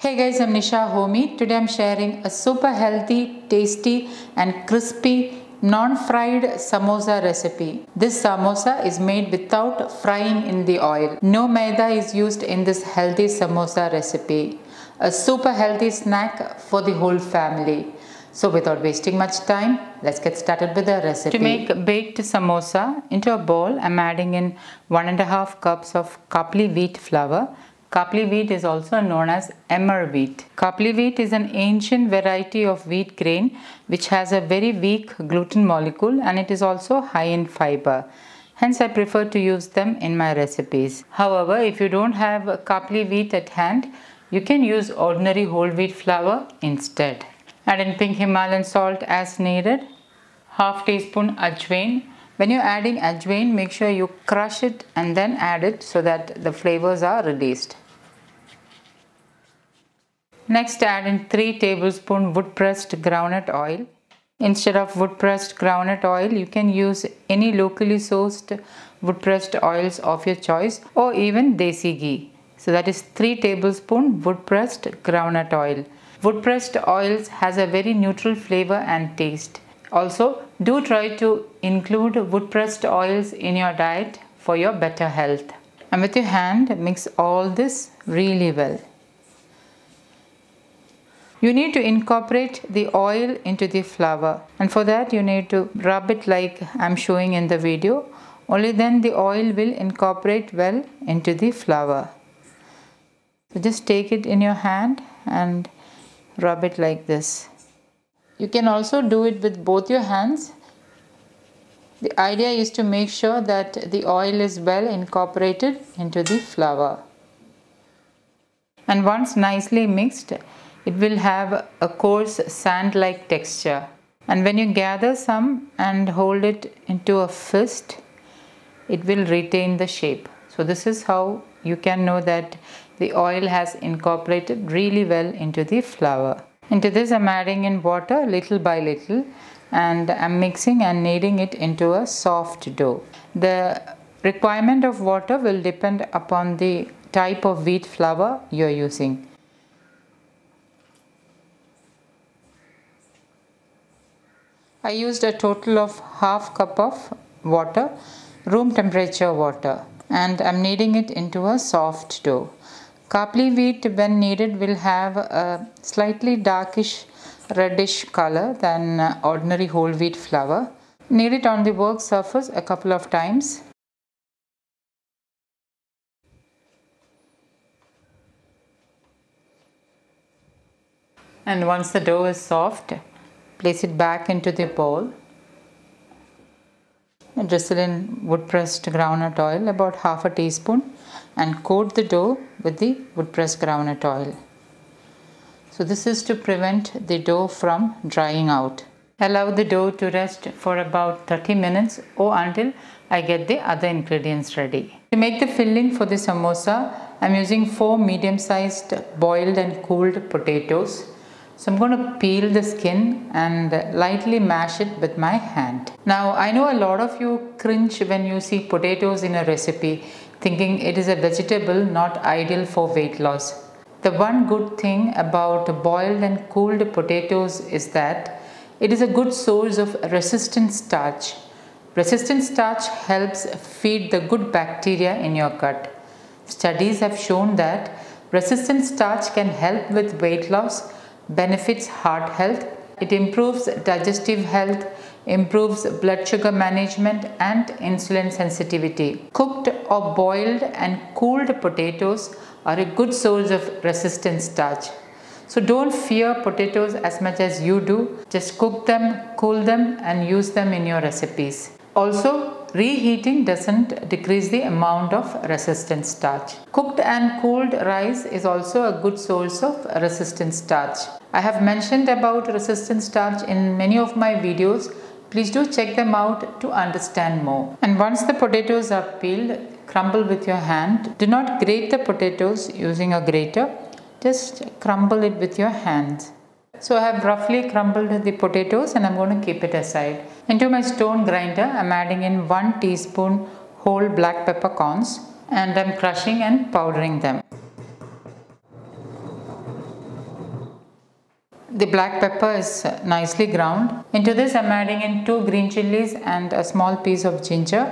Hey guys, I'm Nisa Homey. Today I'm sharing a super healthy, tasty and crispy non-fried samosa recipe. This samosa is made without frying in the oil. No maida is used in this healthy samosa recipe. A super healthy snack for the whole family. So without wasting much time, let's get started with the recipe. To make baked samosa, into a bowl I'm adding in 1.5 cups of kapli wheat flour. Kapli wheat is also known as emmer wheat. Kapli wheat is an ancient variety of wheat grain which has a very weak gluten molecule and it is also high in fiber. Hence I prefer to use them in my recipes. However, if you don't have kapli wheat at hand, you can use ordinary whole wheat flour instead. Add in pink Himalayan salt as needed. Half teaspoon ajwain. When you're adding ajwain, make sure you crush it and then add it so that the flavors are released. Next, add in 3 tablespoons wood pressed groundnut oil. Instead of wood pressed groundnut oil, you can use any locally sourced wood pressed oils of your choice or even desi ghee. So that is 3 tablespoons wood pressed groundnut oil. Wood pressed oils has a very neutral flavor and taste. Also, do try to include wood pressed oils in your diet for your better health. And with your hand, mix all this really well. You need to incorporate the oil into the flour, and for that you need to rub it like I'm showing in the video. Only then the oil will incorporate well into the flour. So just take it in your hand and rub it like this. You can also do it with both your hands. The idea is to make sure that the oil is well incorporated into the flour. And once nicely mixed, it will have a coarse sand-like texture. And when you gather some and hold it into a fist, it will retain the shape. So this is how you can know that the oil has incorporated really well into the flour. Into this I'm adding in water little by little and I'm mixing and kneading it into a soft dough. The requirement of water will depend upon the type of wheat flour you are using. I used a total of half cup of water, room temperature water, and I'm kneading it into a soft dough. Kapli wheat when kneaded will have a slightly darkish reddish color than ordinary whole wheat flour. Knead it on the work surface a couple of times. And once the dough is soft, place it back into the bowl. Drizzle in wood pressed groundnut oil, about half a teaspoon, and coat the dough with the wood pressed groundnut oil. So this is to prevent the dough from drying out. Allow the dough to rest for about 30 minutes or until I get the other ingredients ready. To make the filling for the samosa, I am using 4 medium-sized boiled and cooled potatoes. So I'm going to peel the skin and lightly mash it with my hand. Now I know a lot of you cringe when you see potatoes in a recipe, thinking it is a vegetable not ideal for weight loss. The one good thing about boiled and cooled potatoes is that it is a good source of resistant starch. Resistant starch helps feed the good bacteria in your gut. Studies have shown that resistant starch can help with weight loss, benefits heart health, it improves digestive health, improves blood sugar management and insulin sensitivity. Cooked or boiled and cooled potatoes are a good source of resistant starch. So don't fear potatoes as much as you do. Just cook them, cool them and use them in your recipes. Also, reheating doesn't decrease the amount of resistant starch. Cooked and cooled rice is also a good source of resistant starch. I have mentioned about resistant starch in many of my videos. Please do check them out to understand more. And once the potatoes are peeled, crumble with your hand. Do not grate the potatoes using a grater. Just crumble it with your hands. So I have roughly crumbled the potatoes and I'm going to keep it aside. Into my stone grinder, I'm adding in 1 teaspoon whole black peppercorns and I'm crushing and powdering them. The black pepper is nicely ground. Into this I'm adding in 2 green chilies and a small piece of ginger.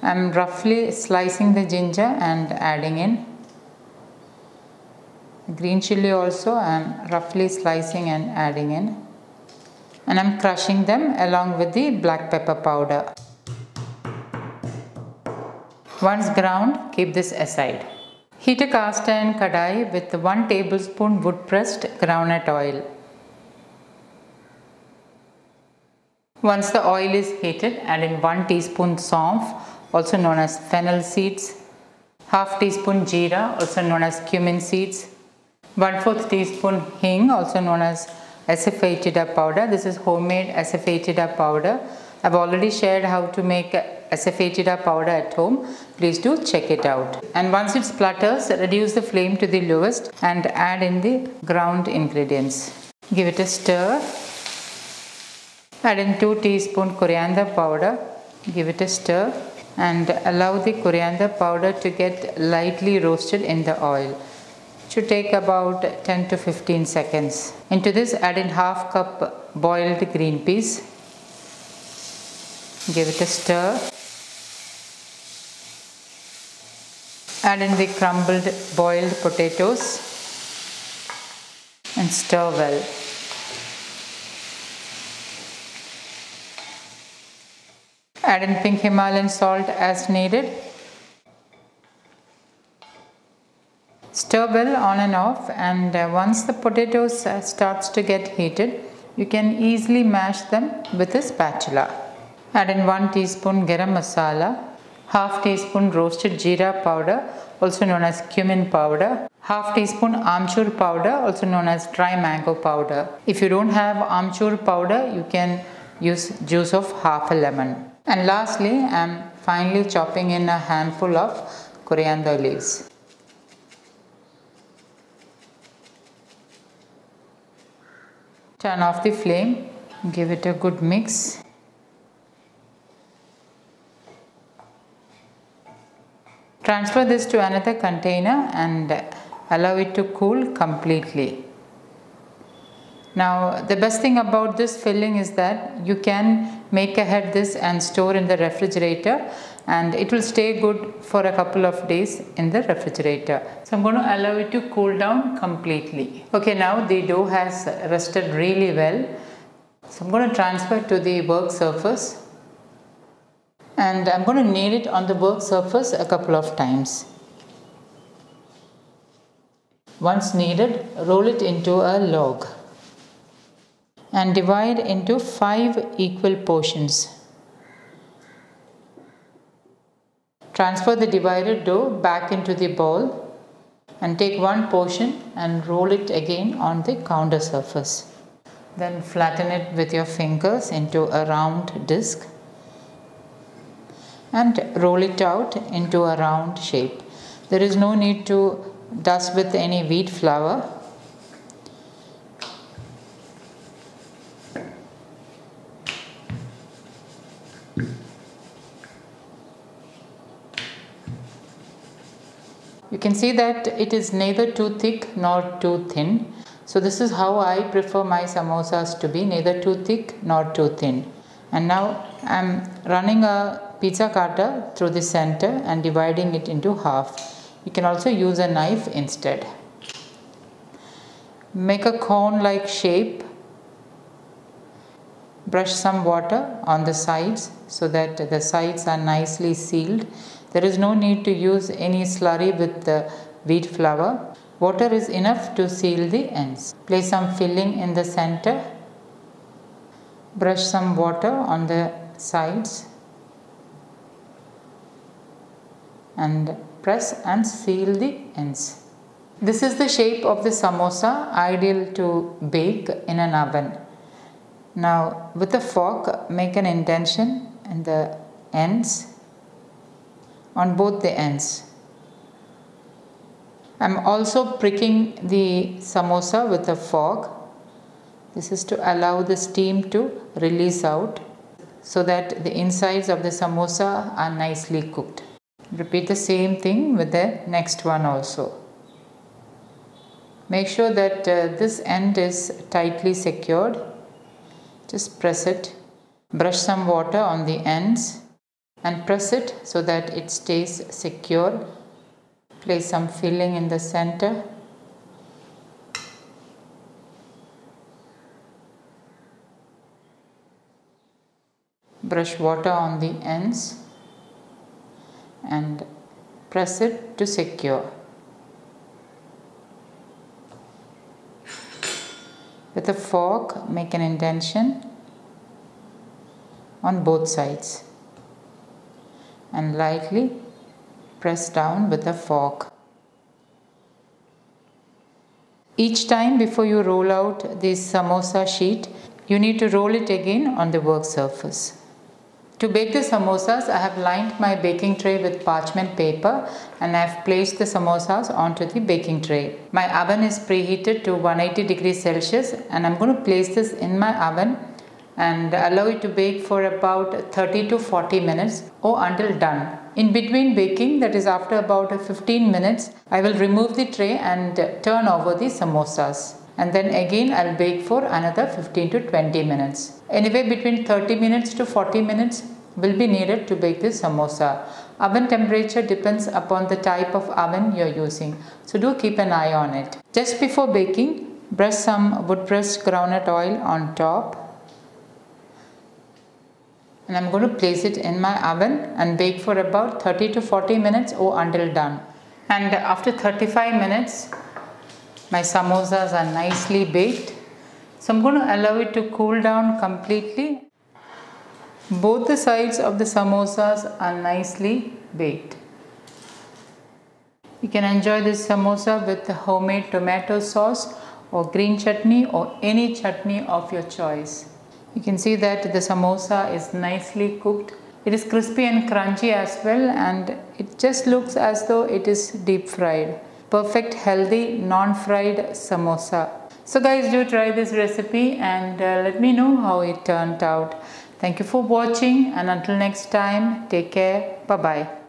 I'm roughly slicing the ginger and adding in. Green chili also I'm roughly slicing and adding in. And I'm crushing them along with the black pepper powder. Once ground, keep this aside. Heat a cast iron kadai with 1 tablespoon wood pressed groundnut oil. Once the oil is heated, add in 1 teaspoon saunf, also known as fennel seeds, half teaspoon jeera, also known as cumin seeds, 1/4 teaspoon hing, also known as asafoetida powder. This is homemade asafoetida powder. I've already shared how to make asafoetida powder at home. Please do check it out. And once it splutters, reduce the flame to the lowest and add in the ground ingredients. Give it a stir. Add in 2 teaspoon coriander powder. Give it a stir and allow the coriander powder to get lightly roasted in the oil. It should take about 10 to 15 seconds. Into this add in half cup boiled green peas. Give it a stir. Add in the crumbled boiled potatoes and stir well. Add in pink Himalayan salt as needed. Stir well on and off, and once the potatoes starts to get heated, you can easily mash them with a spatula. Add in 1 teaspoon garam masala, half teaspoon roasted jeera powder, also known as cumin powder, half teaspoon amchur powder, also known as dry mango powder. If you don't have amchur powder, you can use juice of half a lemon. And lastly, I am finely chopping in a handful of coriander leaves. Turn off the flame, give it a good mix. Transfer this to another container and allow it to cool completely. Now the best thing about this filling is that you can make ahead this and store in the refrigerator, and it will stay good for a couple of days in the refrigerator. So I'm going to allow it to cool down completely. Okay, now the dough has rested really well. So I'm going to transfer it to the work surface, and I'm going to knead it on the work surface a couple of times. Once kneaded, roll it into a log and divide into 5 equal portions. Transfer the divided dough back into the bowl and take 1 portion and roll it again on the counter surface. Then flatten it with your fingers into a round disc and roll it out into a round shape. There is no need to dust with any wheat flour. You can see that it is neither too thick nor too thin. So this is how I prefer my samosas to be, neither too thick nor too thin. And now I am running a pizza cutter through the center and dividing it into half. You can also use a knife instead. Make a cone-like shape. Brush some water on the sides so that the sides are nicely sealed. There is no need to use any slurry with the wheat flour. Water is enough to seal the ends. Place some filling in the center. Brush some water on the sides and press and seal the ends. This is the shape of the samosa, ideal to bake in an oven. Now with a fork, make an indentation in the ends, on both the ends. I am also pricking the samosa with a fork. This is to allow the steam to release out so that the insides of the samosa are nicely cooked. Repeat the same thing with the next one also. Make sure that this end is tightly secured. Just press it. Brush some water on the ends and press it so that it stays secure. Place some filling in the center. Brush water on the ends and press it to secure. With a fork, make an indentation on both sides and lightly press down with a fork. Each time before you roll out this samosa sheet, you need to roll it again on the work surface. To bake the samosas, I have lined my baking tray with parchment paper and I have placed the samosas onto the baking tray. My oven is preheated to 180 degrees Celsius and I'm going to place this in my oven and allow it to bake for about 30 to 40 minutes or until done. In between baking, that is after about 15 minutes, I will remove the tray and turn over the samosas. And then again I'll bake for another 15 to 20 minutes. Anyway, between 30 minutes to 40 minutes will be needed to bake this samosa. Oven temperature depends upon the type of oven you're using, so do keep an eye on it. Just before baking, brush some wood pressed groundnut oil on top. And I'm going to place it in my oven and bake for about 30 to 40 minutes or until done. And after 35 minutes, my samosas are nicely baked. So I'm going to allow it to cool down completely. Both the sides of the samosas are nicely baked. You can enjoy this samosa with homemade tomato sauce or green chutney or any chutney of your choice. You can see that the samosa is nicely cooked. It is crispy and crunchy as well, and it just looks as though it is deep fried. Perfect, healthy, non-fried samosa. So guys, do try this recipe and let me know how it turned out. Thank you for watching, and until next time, take care. Bye-bye.